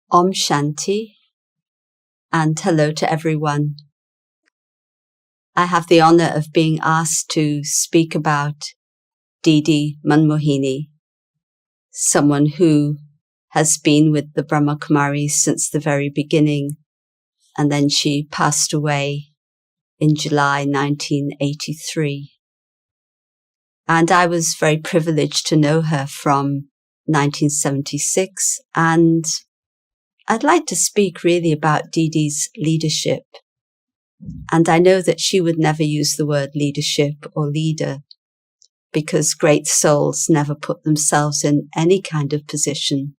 Om Shanti, and hello to everyone. I have the honor of being asked to speak about Didi Manmohini, someone who has been with the Brahma Kumaris since the very beginning, and then she passed away in July 1983. And I was very privileged to know her from 1976, and I'd like to speak really about Didi's leadership. And I know that she would never use the word leadership or leader, because great souls never put themselves in any kind of position.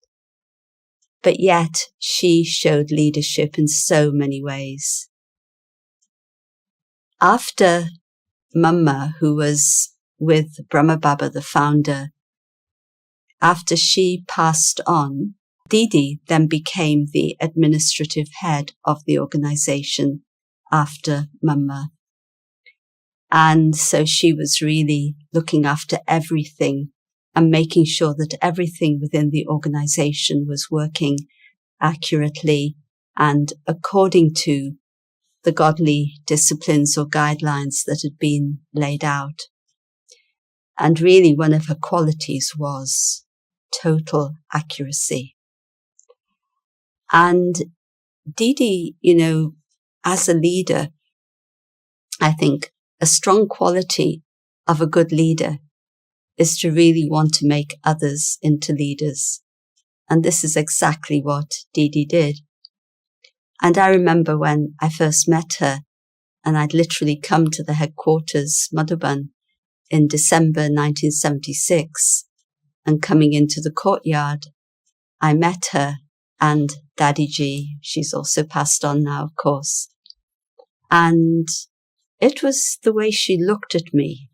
But yet she showed leadership in so many ways. After Mama, who was with Brahma Baba, the founder, after she passed on, Didi then became the administrative head of the organization after Mama. And so she was really looking after everything and making sure that everything within the organization was working accurately and according to the godly disciplines or guidelines that had been laid out. And really one of her qualities was total accuracy. And Didi, as a leader, I think a strong quality of a good leader is to really want to make others into leaders. And this is exactly what Didi did. And I remember when I first met her, and I'd literally come to the headquarters, Madhuban, in December 1976, and coming into the courtyard, I met her and Dadiji. She's also passed on now, of course. And it was the way she looked at me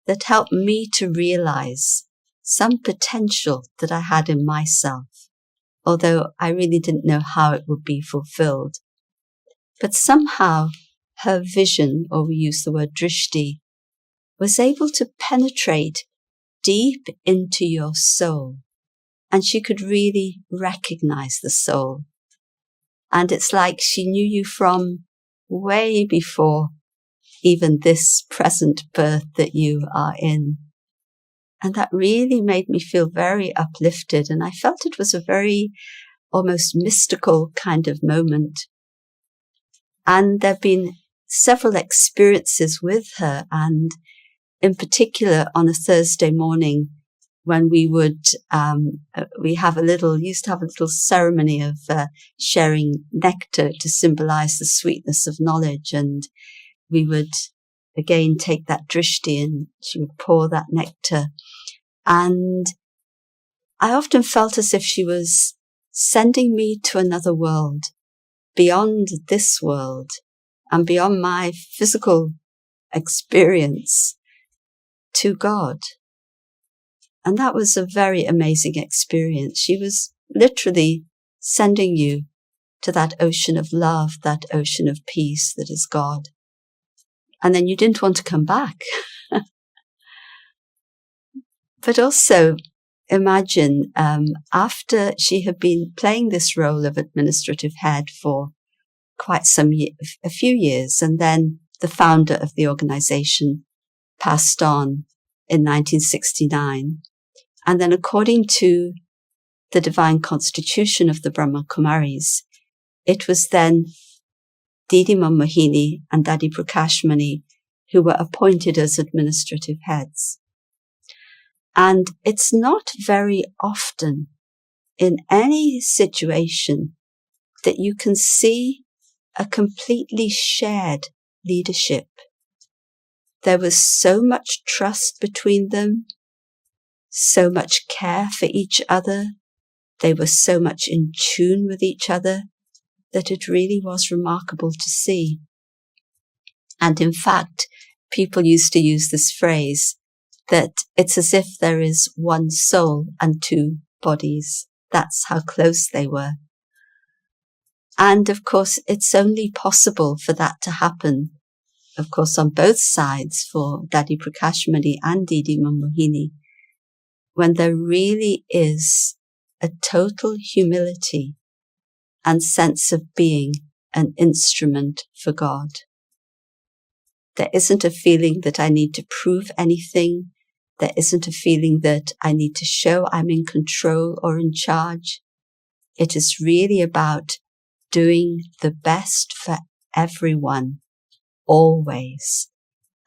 that helped me to realize some potential that I had in myself, although I really didn't know how it would be fulfilled. But somehow her vision, or we use the word drishti, was able to penetrate deep into your soul. And she could really recognize the soul. And it's like she knew you from way before even this present birth that you are in. And that really made me feel very uplifted. And I felt it was a very almost mystical kind of moment. And there have been several experiences with her. And in particular, on a Thursday morning, when we would, used to have a little ceremony of sharing nectar to symbolize the sweetness of knowledge. And we would again take that drishti and she would pour that nectar. And I often felt as if she was sending me to another world, beyond this world and beyond my physical experience, to God. And that was a very amazing experience. She was literally sending you to that ocean of love, that ocean of peace that is God. And then you didn't want to come back. But also imagine, after she had been playing this role of administrative head for quite a few years, and then the founder of the organization passed on in 1969. And then according to the divine constitution of the Brahma Kumaris, it was then Didi Manmohini and Dadi Prakashmani who were appointed as administrative heads. And it's not very often in any situation that you can see a completely shared leadership. There was so much trust between them, so much care for each other. They were so much in tune with each other that it really was remarkable to see. And in fact, people used to use this phrase that it's as if there is one soul and two bodies. That's how close they were. And of course, it's only possible for that to happen, of course, on both sides, for Dadi Prakashmani and Didi Manmohini, when there really is a total humility and sense of being an instrument for God. There isn't a feeling that I need to prove anything. There isn't a feeling that I need to show I'm in control or in charge. It is really about doing the best for everyone, always.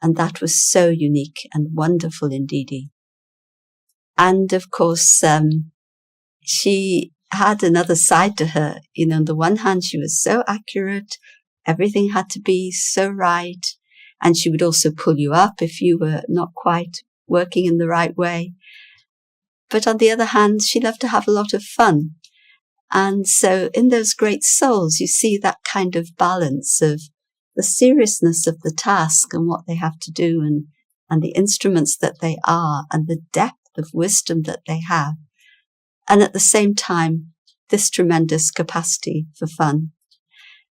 And that was so unique and wonderful in Didi. And of course, she had another side to her. You know, on the one hand, she was so accurate. Everything had to be so right. And she would also pull you up if you were not quite working in the right way. But on the other hand, she loved to have a lot of fun. And so in those great souls, you see that kind of balance of the seriousness of the task and what they have to do and the instruments that they are and the depth of wisdom that they have. And at the same time, this tremendous capacity for fun.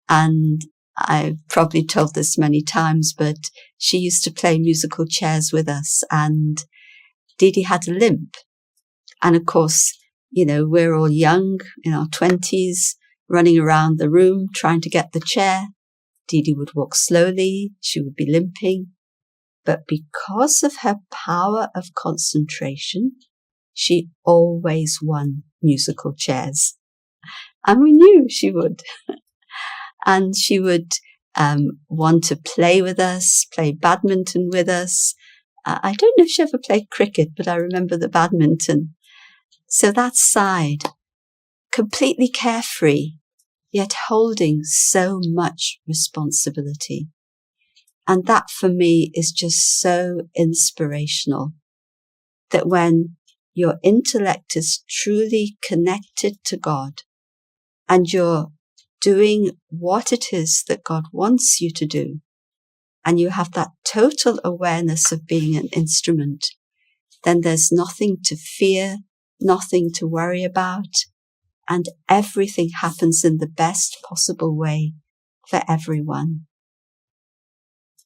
And I've probably told this many times, but she used to play musical chairs with us, and Didi had a limp. And of course, you know, we're all young in our 20s, running around the room trying to get the chair. Didi would walk slowly. She would be limping. But because of her power of concentration, she always won musical chairs. And we knew she would. And she would want to play with us, play badminton with us. I don't know if she ever played cricket, but I remember the badminton. So that side, completely carefree, yet holding so much responsibility. And that for me is just so inspirational, that when your intellect is truly connected to God and you're doing what it is that God wants you to do, and you have that total awareness of being an instrument, then there's nothing to fear, nothing to worry about, and everything happens in the best possible way for everyone.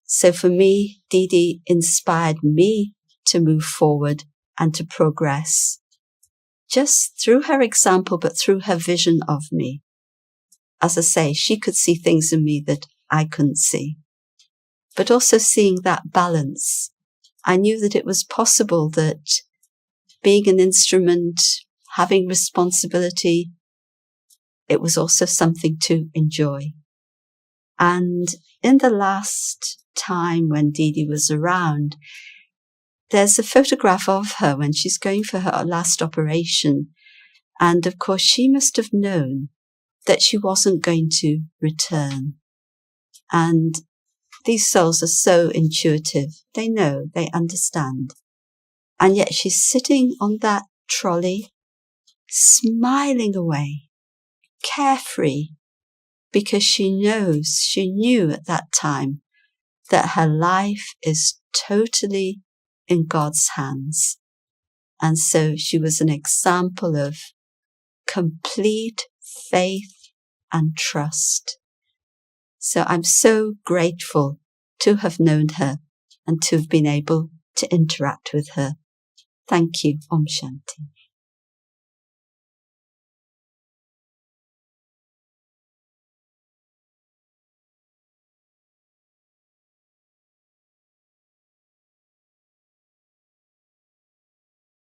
So for me, Didi inspired me to move forward and to progress, just through her example, but through her vision of me. As I say, she could see things in me that I couldn't see, but also seeing that balance. I knew that it was possible that being an instrument, having responsibility, it was also something to enjoy. And in the last time when Didi was around, there's a photograph of her when she's going for her last operation. And of course, she must have known that she wasn't going to return. And these souls are so intuitive. They know, they understand. And yet she's sitting on that trolley, smiling away, carefree, because she knew at that time that her life is totally in God's hands. And so she was an example of complete faith and trust. So I'm so grateful to have known her and to have been able to interact with her. Thank you. Om Shanti.